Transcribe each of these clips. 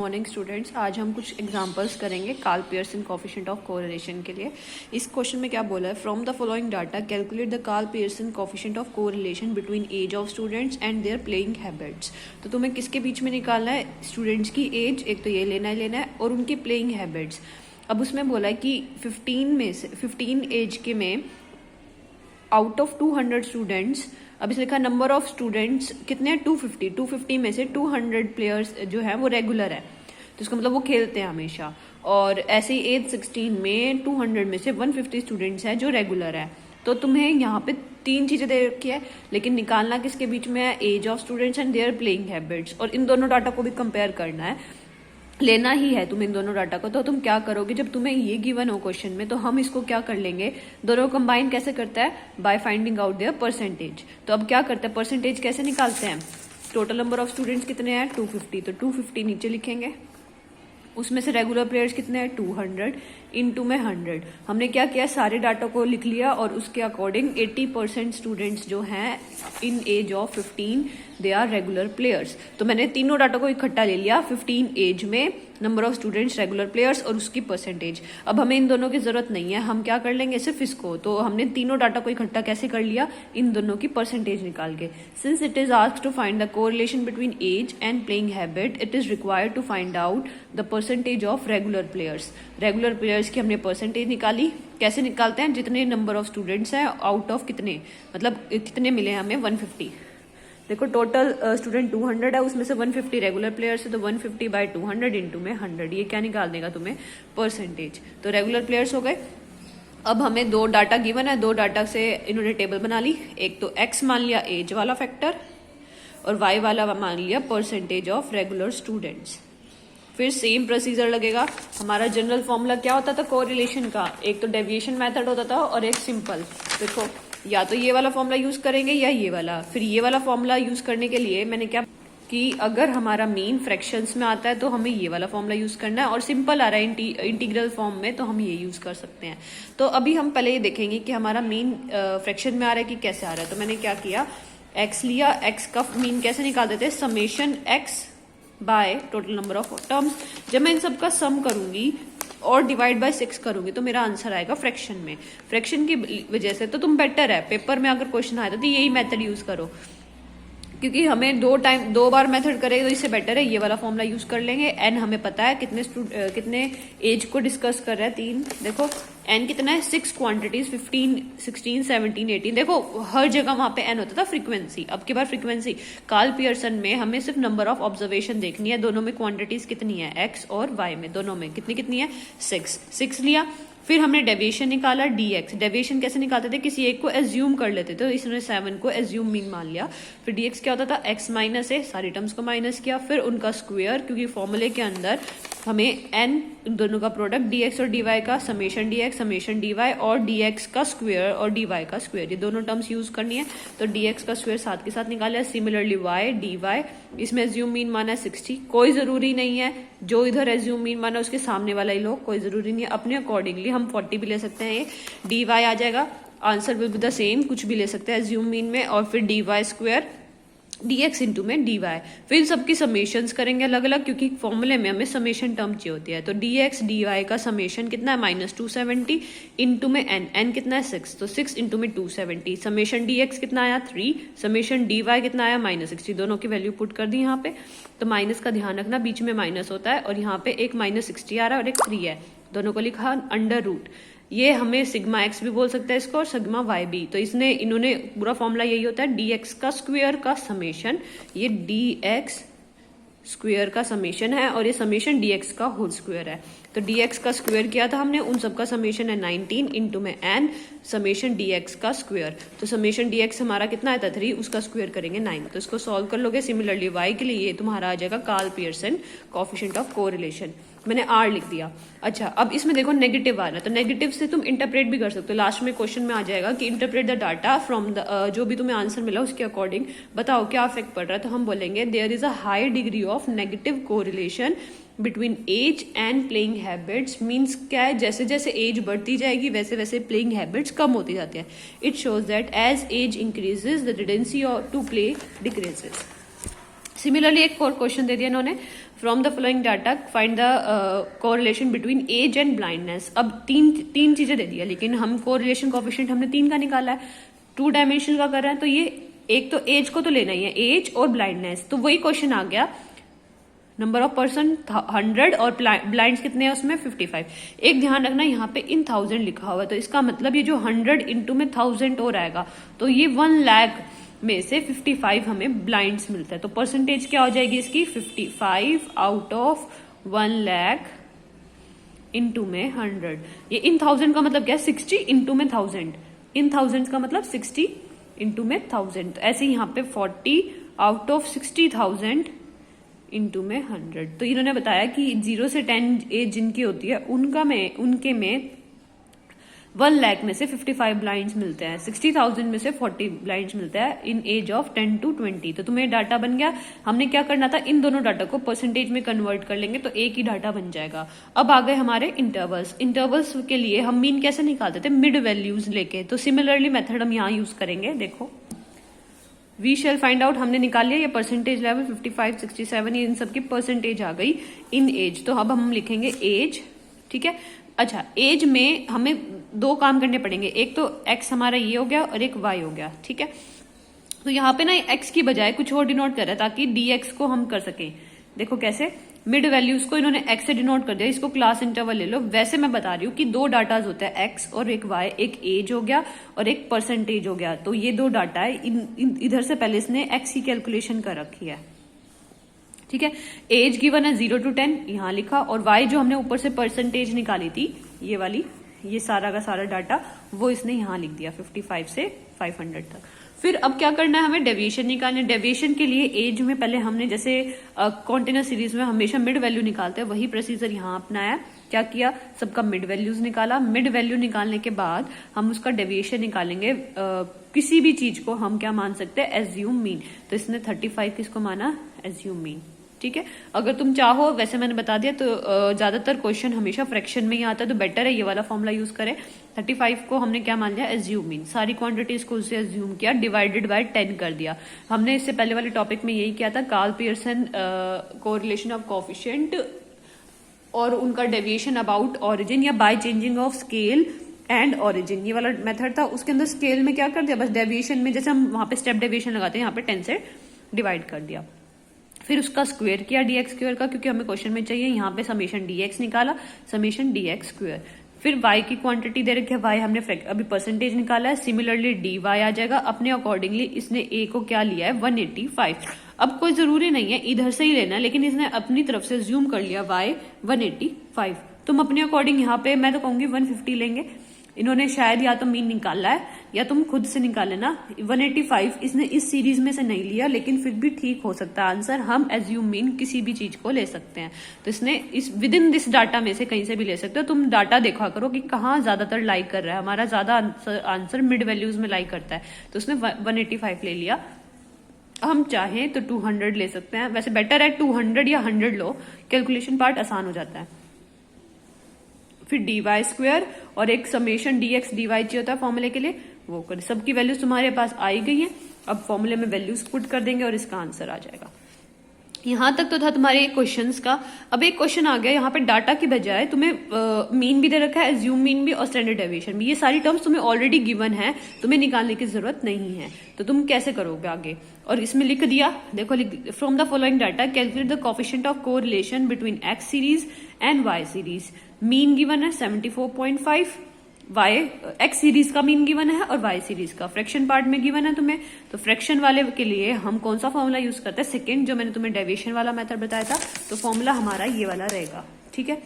Morning students, आज हम कुछ एग्जांपल्स करेंगे Karl Pearson coefficient of correlation के लिए। इस क्वेश्चन में क्या बोला है, from the following data calculate the Karl Pearson coefficient of correlation between age of students and their playing habits. तो तुम्हें किसके बीच में निकालना है, स्टूडेंट्स की एज, एक तो ये लेना है और उनकी प्लेइंग हैबिट्स। अब उसमें बोला है कि 15 एज के में आउट ऑफ 200 स्टूडेंट्स, अब इसने लिखा नंबर ऑफ स्टूडेंट्स कितने हैं 250 में से 200 प्लेयर्स जो है वो रेगुलर है, तो इसका मतलब वो खेलते हैं हमेशा। और ऐसे ही एज 16 में 200 में से 150 स्टूडेंट्स हैं जो रेगुलर है। तो तुम्हें यहाँ पे 3 चीजें दे रखी है, लेकिन निकालना किसके बीच में है, age of students and their playing habits. और इन दोनों डाटा को भी कंपेयर करना है, लेना ही है तुम इन दोनों डाटा को। तो तुम क्या करोगे, जब तुम्हें ये गिवन हो क्वेश्चन में, तो हम इसको क्या कर लेंगे, दोनों कंबाइन कैसे करता है, by finding out their percentage. तो अब क्या करते हैं, परसेंटेज कैसे निकालते हैं, टोटल नंबर ऑफ स्टूडेंट्स कितने हैं 250, तो 250 नीचे लिखेंगे, उसमें से रेगुलर प्लेयर्स कितने हैं 200 इनटू में 100। हमने क्या किया, सारे डाटा को लिख लिया और उसके अकॉर्डिंग 80% स्टूडेंट्स जो हैं in age of 15 they are regular players. तो मैंने तीनों डाटा को इकट्ठा ले लिया, 15 एज में number of students regular players और उसकी परसेंटेज। अब हमें इन दोनों की जरूरत नहीं है, हम क्या कर लेंगे सिर्फ इसको। तो हमने तीनों डाटा को इकट्ठा कैसे कर लिया, इन दोनों की परसेंटेज निकाल के। Since it is asked to find the correlation between age and playing habit, it is required to find out the percentage of regular players. Regular players की हमने परसेंटेज निकाली, कैसे निकालते हैं, जितने नंबर ऑफ स्टूडेंट्स हैं आउट ऑफ कितने, मतलब कितने मिले हमें 150। देखो टोटल स्टूडेंट 200 है, उसमें से 150 रेगुलर प्लेयर्स है, तो 150 बाय 200 इंटू में 100, ये क्या निकाल देगा तुम्हें, परसेंटेज। तो रेगुलर प्लेयर्स हो गए। अब हमें 2 डाटा गिवन है, 2 डाटा से इन्होंने टेबल बना ली, एक तो x मान लिया एज वाला फैक्टर और y वाला मान लिया परसेंटेज ऑफ रेगुलर स्टूडेंट्स। फिर सेम प्रोसीजर लगेगा। हमारा जनरल फॉर्मूला क्या होता था कोरिलेशन का, एक तो डेविएशन मेथड होता था और एक सिंपल। देखो या तो ये वाला फॉर्मूला यूज करेंगे या ये वाला। फिर ये वाला फॉर्मूला यूज करने के लिए मैंने क्या कि अगर हमारा मीन फ्रैक्शंस में आता है तो हमें ये वाला फॉर्मूला यूज करना है, और सिंपल आ रहा है इंटीग्रल फॉर्म में तो हम ये यूज कर सकते हैं। तो अभी हम पहले ये देखेंगे कि हमारा मीन फ्रैक्शन में आ रहा है कि कैसे आ रहा है। तो मैंने क्या किया, एक्स लिया, एक्स का मीन कैसे निकाल देते हैं, summation x by total number of terms. जब मैं इन सब का सम करूंगी और डिवाइड बाय 6 करूंगी तो मेरा आंसर आएगा फ्रैक्शन में। फ्रैक्शन की वजह से तो तुम बेटर है, पेपर में अगर क्वेश्चन आया तो यही मेथड यूज करो, क्योंकि हमें 2 बार मेथड करेंगे तो इससे बेटर है ये वाला फॉर्मूला यूज कर लेंगे। एन हमें पता है कितने एज को डिस्कस कर रहे हैं, 3। देखो एन कितना है, 6 क्वांटिटीज, 15, 16, 17, 18। देखो हर जगह वहां पे एन होता था फ्रीक्वेंसी। अब की बार फ्रीक्वेंसी कार्ल पियर्सन में हमें सिर्फ नंबर ऑफ ऑब्जर्वेशन देखनी है, दोनों में क्वांटिटीज कितनी है, एक्स और वाई में, दोनों में कितनी है 6 लिया। फिर हमने डेविएशन निकाला dx। डेविएशन कैसे निकालते थे, किसी एक को एज्यूम कर लेते थे, तो इसने 7 को एज्यूम मीन मान लिया। फिर dx क्या होता था, x माइनस है, सारी टर्म्स को माइनस किया, फिर उनका स्क्वायर, क्योंकि फॉर्मूले के अंदर हमें n दोनों का प्रोडक्ट dx और dy का समेशन dx समेशन dy और dx का स्क्वायर और dy का स्क्वायर, ये दोनों टर्म्स यूज करनी है। तो dx का स्क्वायर साथ के साथ निकाला। सिमिलरली y dy, इसमें एज्यूम मीन माना है 60, कोई जरूरी नहीं है जो इधर एज्यूम मीन माना उसके सामने वाला ही लो, कोई जरूरी नहीं है, अपने अकॉर्डिंगली हम 40 भी ले सकते हैं। ये dy आ जाएगा, answer will be the same, कुछ भी ले सकते हैं एज्यूम मीन में। और फिर dy स्क्वायर dx इंटू में dy। फिर इन सबकी समेशंस करेंगे अलग अलग, क्योंकि फॉर्मूले में हमें समेशन टर्म चाहिए होती है। तो dx dy का समेशन कितना है, -270 इंटू में n कितना है 6, तो 6 इंटू में 270। समेशन dx कितना आया 3, समेशन dy कितना आया -60। दोनों की वैल्यू पुट कर दी यहाँ पे। तो माइनस का ध्यान रखना, बीच में माइनस होता है, और यहाँ पे एक -60 आ रहा है और एक 3 है, दोनों को लिखा अंडर रूट। ये हमें सिग्मा एक्स भी बोल सकते हैं इसको, और सिग्मा वाई भी। तो इन्होंने पूरा फॉर्मूला यही होता है, dx का स्क्वायर का समेशन, ये dx स्क्वायर का समेशन है और ये समेशन dx का होल स्क्वायर है। तो dx का स्क्वायर किया था हमने, उन सबका समेशन है 19 इंटू में n समेशन dx का स्क्वायर। तो समेशन dx हमारा कितना आया था 3, उसका स्क्वायर करेंगे 9। तो इसको सॉल्व कर लोगे। सिमिलरली y के लिए ये तुम्हारा आ जाएगा Karl Pearson coefficient of correlation, मैंने r लिख दिया। अच्छा, अब इसमें देखो नेगेटिव आ रहा है, तो नेगेटिव से तुम इंटरप्रेट भी कर सकते हो। लास्ट में क्वेश्चन में आ जाएगा कि interpret the data from the, जो भी तुम्हें आंसर मिला उसके अकॉर्डिंग बताओ क्या इफेक्ट पड़ रहा है। तो हम बोलेंगे there is a high degree of negative correlation between age and playing habits. Means क्या है, जैसे जैसे एज बढ़ती जाएगी वैसे वैसे प्लेइंग हैबिट्स कम होती जाती है। It shows that as age increases the tendency to play decreases. Similarly एक और क्वेश्चन दे दिया इन्होंने, from the following data find the correlation between age and blindness. अब तीन चीजें दे दिया, लेकिन हम कोरिलेशन कोफिशिएंट हमने 3 का निकाला है, 2 डायमेंशन का कर रहे हैं, तो ये एक तो एज को तो लेना ही है, एज और ब्लाइंडनेस। तो वही क्वेश्चन आ गया, नंबर ऑफ पर्सन 100 और ब्लाइंड्स कितने हैं उसमें 55। एक ध्यान रखना यहाँ पे इन 1000 लिखा हुआ है, तो इसका मतलब ये जो 100 इंटू में 1000 और आएगा, तो ये 1 लाख में से 55 हमें ब्लाइंड्स मिलता है। तो परसेंटेज क्या हो जाएगी इसकी, 55 आउट ऑफ 1 लाख इंटू में 100। ये इन 1000 का मतलब क्या है, 60 इंटू में 1000, इन 1000 का मतलब 60 इंटू में 1000। तो ऐसे यहाँ पे 40 आउट ऑफ 60,000 इंटू में 100। तो इन्होंने बताया कि 0 से 10 एज जिनकी होती है उनके में 1 लाख में से 55 ब्लाइंड्स मिलते हैं, 60,000 में से 40 ब्लाइंड्स मिलते हैं इन एज ऑफ 10 to 20। तो तुम्हें डाटा बन गया। हमने क्या करना था, इन दोनों डाटा को परसेंटेज में कन्वर्ट कर लेंगे तो एक ही डाटा बन जाएगा। अब आ गए हमारे इंटरवल्स। इंटरवल्स के लिए हम मीन कैसे निकालते थे, मिड वैल्यूज लेके। तो सिमिलरली मेथड हम यहाँ यूज करेंगे। देखो, वी शेल फाइंड आउट हमने निकाल लिया, ये परसेंटेज लेवल 55, 67 इन सबकी परसेंटेज आ गई इन एज। तो अब हम लिखेंगे एज, ठीक है। अच्छा, एज में हमें 2 काम करने पड़ेंगे, एक तो एक्स हमारा ये हो गया और एक वाई हो गया, ठीक है। तो यहाँ पे ना एक्स की बजाय कुछ और डिनोट कर रहा है ताकि डीएक्स को हम कर सकें। देखो कैसे, मिड वैल्यूज को इन्होंने एक्स से डिनोट कर दिया, इसको क्लास इंटरवल ले लो। वैसे मैं बता रही हूँ कि 2 डाटाज होते हैं, एक्स और एक वाई, एक एज हो गया और एक परसेंटेज हो गया। तो ये 2 डाटा है, इधर से पहले इसने एक्स की कैलकुलेशन कर रखी है, ठीक है। एज गिवन है 0 to 10 यहाँ लिखा, और वाई जो हमने ऊपर से परसेंटेज निकाली थी ये वाली, ये सारा का सारा डाटा वो इसने यहाँ लिख दिया 55 से 500 तक। फिर अब क्या करना है, हमें डेविएशन निकालना है। डेविएशन के लिए एज में पहले हमने जैसे कॉन्टिन्यूअस सीरीज में हमेशा मिड वैल्यू निकालते हैं, वही प्रोसीजर यहाँ अपनाया। क्या किया, सबका मिड वैल्यूज निकाला। मिड वैल्यू निकालने के बाद हम उसका डेविएशन निकालेंगे। किसी भी चीज को हम क्या मान सकते हैं, एज्यूम मीन। तो इसने 35 किसको माना, एज्यूम मीन, ठीक है। अगर तुम चाहो, वैसे मैंने बता दिया, तो ज्यादातर क्वेश्चन हमेशा फ्रैक्शन में ही आता है, तो बेटर है ये वाला फॉर्मूला यूज करें। 35 को हमने क्या मान लिया, एज्यूम मीन। सारी क्वांटिटीज को उससे एज्यूम किया, डिवाइडेड बाय 10 कर दिया। हमने इससे पहले वाले टॉपिक में यही किया था, Karl Pearson correlation of coefficient और उनका डेविएशन अबाउट ऑरिजिन या by changing of scale and origin, ये वाला मेथड था। उसके अंदर स्केल में क्या कर दिया, बस डेविएशन में जैसे हम वहां पे स्टेप डेविएशन लगाते हैं, यहाँ पे 10 से डिवाइड कर दिया। फिर उसका स्क्वायर किया डीएक्स स्क्वायर का, क्योंकि हमें क्वेश्चन में चाहिए। यहाँ पे समेशन डीएक्स निकाला, समेशन डीएक्स स्क्वायर। फिर वाई की क्वांटिटी दे रखी है, वाई हमने अभी परसेंटेज निकाला है। सिमिलरली डी वाई आ जाएगा अपने अकॉर्डिंगली। इसने ए को क्या लिया है, 185। अब कोई जरूरी नहीं है इधर से ही लेना, लेकिन इसने अपनी तरफ से ज्यूम कर लिया वाई 185। तुम अपने अकॉर्डिंग यहाँ पे मैं तो कहूंगी 150 लेंगे। इन्होंने शायद या तो मीन निकाला है या तुम खुद से निकाल लेना। 185 इसने इस सीरीज में से नहीं लिया, लेकिन फिर भी ठीक हो सकता है आंसर। हम एज्यूम मीन किसी भी चीज को ले सकते हैं, तो इसने इस विद इन दिस डाटा में से कहीं से भी ले सकते हो। तुम डाटा देखा करो कि कहाँ ज्यादातर लाइक कर रहा है। हमारा ज्यादा आंसर मिड वैल्यूज में लाइक करता है, तो उसने 185 ले लिया। हम चाहें तो 200 ले सकते हैं, वैसे बेटर है 200 या 100 लो, कैलकुलेशन पार्ट आसान हो जाता है। फिर डी वाई स्क्वायर और एक summation d x d y चाहिए होता है फॉर्मूले के लिए, वो कर। सबकी वैल्यूज तुम्हारे पास आई गई है। अब फॉर्मूले में वैल्यूज पुट कर देंगे और इसका आंसर आ जाएगा। यहां तक तो था तुम्हारे क्वेश्चंस का। अब एक क्वेश्चन आ गया, यहाँ पे डाटा की बजाय तुम्हें मीन भी दे रखा है, एज्यूम मीन भी और स्टैंडर्ड डेविएशन भी। ये सारी टर्म्स तुम्हें ऑलरेडी गिवन है, तुम्हें निकालने की जरूरत नहीं है। तो तुम कैसे करोगे आगे, और इसमें लिख दिया, देखो from the following data calculate the coefficient of correlation between x series and y series. Mean given है 74.5, वाई एक्स सीरीज का मीन गिवन है और वाई सीरीज का फ्रैक्शन पार्ट में गिवन है तुम्हें। तो फ्रैक्शन वाले के लिए हम कौन सा फॉर्मूला यूज करते हैं, सेकंड जो मैंने तुम्हें डेविएशन वाला मेथड बताया था। तो फॉर्मूला हमारा ये वाला रहेगा, ठीक है।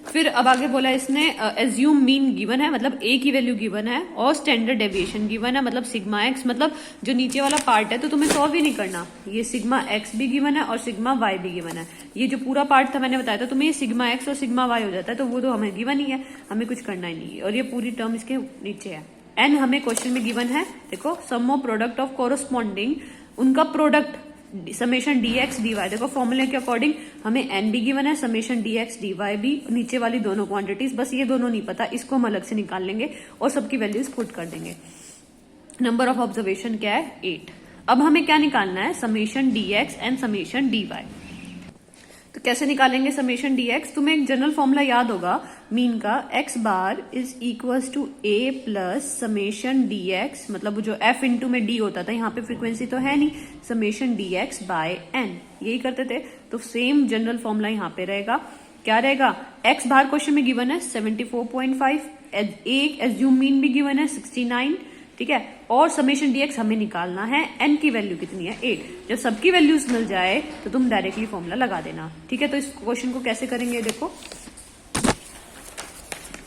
फिर अब आगे बोला इसने एज्यूम मीन गिवन है, मतलब ए की वैल्यू गिवन है, और स्टैंडर्ड डेविएशन गिवन है, मतलब सिग्मा एक्स। मतलब जो नीचे वाला पार्ट है तो तुम्हें सॉल्व ही नहीं करना, ये सिग्मा एक्स भी गिवन है और सिग्मा वाई भी गिवन है। ये जो पूरा पार्ट था मैंने बताया था तुम्हें, ये सिग्मा एक्स और सिग्मा वाई हो जाता है, तो वो तो हमें गिवन ही है, हमें कुछ करना ही नहीं है। और ये पूरी टर्म इसके नीचे है। एन हमें क्वेश्चन में गिवन है, देखो sum of product of corresponding, उनका product summation d x d y. देखो फॉर्मूले के अकॉर्डिंग हमें एन भी गिवन है, summation d x d y भी, नीचे वाली दोनों क्वांटिटीज, बस ये दोनों नहीं पता, इसको हम अलग से निकाल लेंगे और सबकी वैल्यूज पुट कर देंगे। नंबर ऑफ ऑब्जर्वेशन क्या है, 8। अब हमें क्या निकालना है, summation d x and summation d y. तो कैसे निकालेंगे समेशन dx? तुम्हें एक जनरल फॉर्मूला याद होगा मीन का, x bar is equals to a plus summation dx, मतलब जो f इंटू में d होता था, यहाँ पे फ्रीक्वेंसी तो है नहीं, समेशन dx बाय n, यही करते थे। तो सेम जनरल फॉर्मूला यहाँ पे रहेगा, क्या रहेगा, x बार क्वेश्चन में गिवन है 74.5, एक एज्यूम मीन भी गिवन है 69, ठीक है, और समेशन dx हमें निकालना है, n की वैल्यू कितनी है 8। जब सबकी वैल्यूज मिल जाए तो तुम डायरेक्टली फॉर्मूला लगा देना, ठीक है। तो इस क्वेश्चन को कैसे करेंगे, देखो,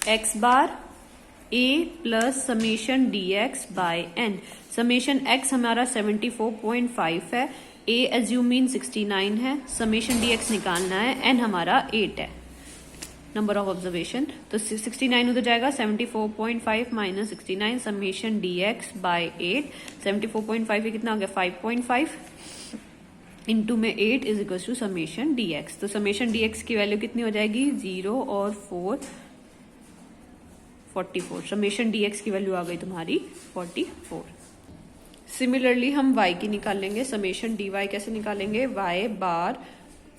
x bar a plus summation dx by n, summation x हमारा 74.5 है, a एज्यूम मीन 69 है, समेशन dx निकालना है, n हमारा 8 है, नंबर ऑफ ऑब्जर्वेशन। तो 69 उधर जाएगा, 74.5 माइनस 69 समेशन dx बाय 8, 74.5 कितना हो गया 5.5 इंटू में 8 is equal to summation dx। तो समेशन dx की वैल्यू कितनी हो जाएगी, 0 और 4 44, समेशन dx की वैल्यू आ गई तुम्हारी 44। सिमिलरली हम y की निकाल लेंगे, समेशन dy कैसे निकालेंगे, y bar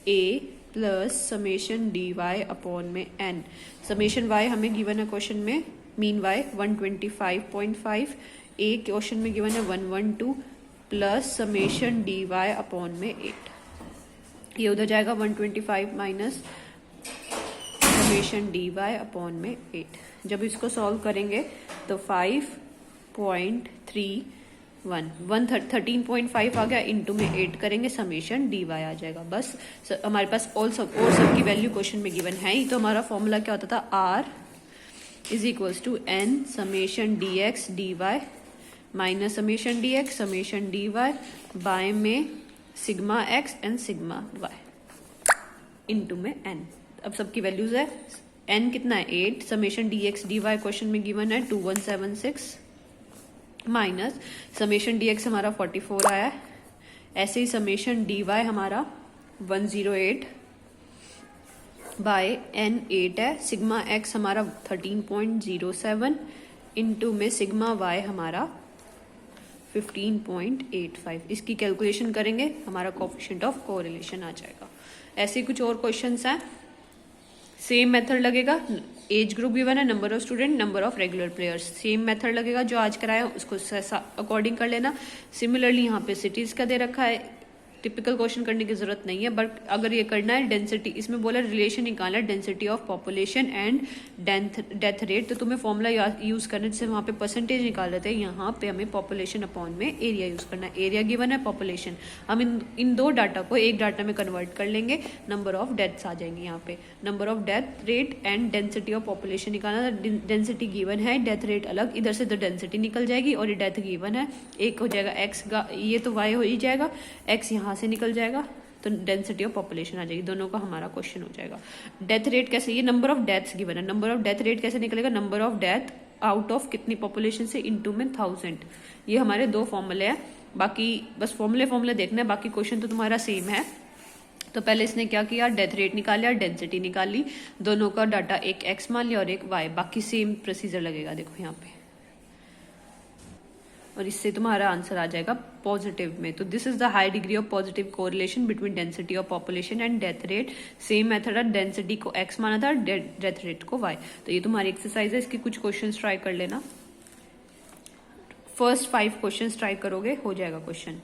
a plus summation dy upon में n, समेशन y हमें गिवन है क्वेश्चन में, मीन y 125.5, a क्वेश्चन में गिवन है 112 प्लस समेशन dy अपॉन में 8, ये उधर जाएगा 125 माइनस समेशन dy अपॉन में 8। जब इसको सॉल्व करेंगे तो 13.5 आ गया, इंटू में 8 करेंगे, समेशन dy आ जाएगा। बस हमारे पास और सबकी वैल्यू क्वेश्चन में गिवन है ही। तो हमारा फॉर्मूला क्या होता था, r is equals to n summation dx dy minus summation dx summation dy by में sigma x and sigma y into में n। अब सबकी वैल्यूज है, n कितना है 8, समेशन dx dy क्वेश्चन में गिवन है 2176 माइनस समेशन dx हमारा 44 आया है, ऐसे ही समेशन dy हमारा 108 बाय n 8 है, सिग्मा x हमारा 13.07 इंटू में सिग्मा y हमारा 15.85। इसकी कैलकुलेशन करेंगे, हमारा कोएफिशिएंट ऑफ कोरिलेशन आ जाएगा। ऐसे कुछ और क्वेश्चंस हैं, सेम मेथड लगेगा, एज ग्रुप गिवन है, number of student, number of regular players, same method लगेगा जो आज कराया उसको अकॉर्डिंग कर लेना। सिमिलरली यहाँ पे सिटीज का दे रखा है, टिपिकल क्वेश्चन करने की जरूरत नहीं है, बट अगर ये करना है डेंसिटी, इसमें बोला रिलेशन निकालना है density of population and death rate, तो तुम्हें फॉर्मूला यूज करना है, जैसे वहाँ पे परसेंटेज निकाल रहे थे, यहाँ पे हमें पॉपुलेशन अपॉन में एरिया यूज करना है। एरिया गिवन है, पॉपुलेशन, हम इन दो डाटा को एक डाटा में कन्वर्ट कर लेंगे, नंबर ऑफ डेथ्स आ जाएंगे यहाँ पे, number of death rate and density of population निकालना। डेंसिटी गिवन है, डेथ रेट अलग, इधर से तो डेंसिटी निकल जाएगी, और ये डेथ गिवन है, एक हो जाएगा एक्स, ये तो वाई हो ही जाएगा, एक्स यहाँ से निकल जाएगा, तो डेंसिटी ऑफ पॉपुलेशन आ जाएगी, दोनों का हमारा क्वेश्चन हो जाएगा। डेथ रेट कैसे, ये नंबर ऑफ डेथ्स गिवन है, नंबर ऑफ डेथ रेट कैसे निकलेगा, number of death out of कितनी पॉपुलेशन से इनटू में 1000। ये हमारे दो फॉर्मूले हैं, बाकी बस फॉर्मूले देखना है, बाकी क्वेश्चन तो तुम्हारा सेम है। तो पहले इसने क्या किया, डेथ रेट निकाल लिया, डेंसिटी निकाल ली, दोनों का डाटा एक एक्स मान लिया और एक वाई, बाकी सेम प्रोसीजर लगेगा, देखो यहाँ पे, और इससे तुम्हारा आंसर आ जाएगा पॉजिटिव में। तो this is the high degree of positive correlation between density of population and death rate. Same method है, डेंसिटी को एक्स माना था, डेथ रेट को वाई। तो ये तुम्हारी एक्सरसाइज है, इसकी कुछ क्वेश्चंस ट्राई कर लेना, फर्स्ट 5 क्वेश्चंस ट्राई करोगे, हो जाएगा क्वेश्चन।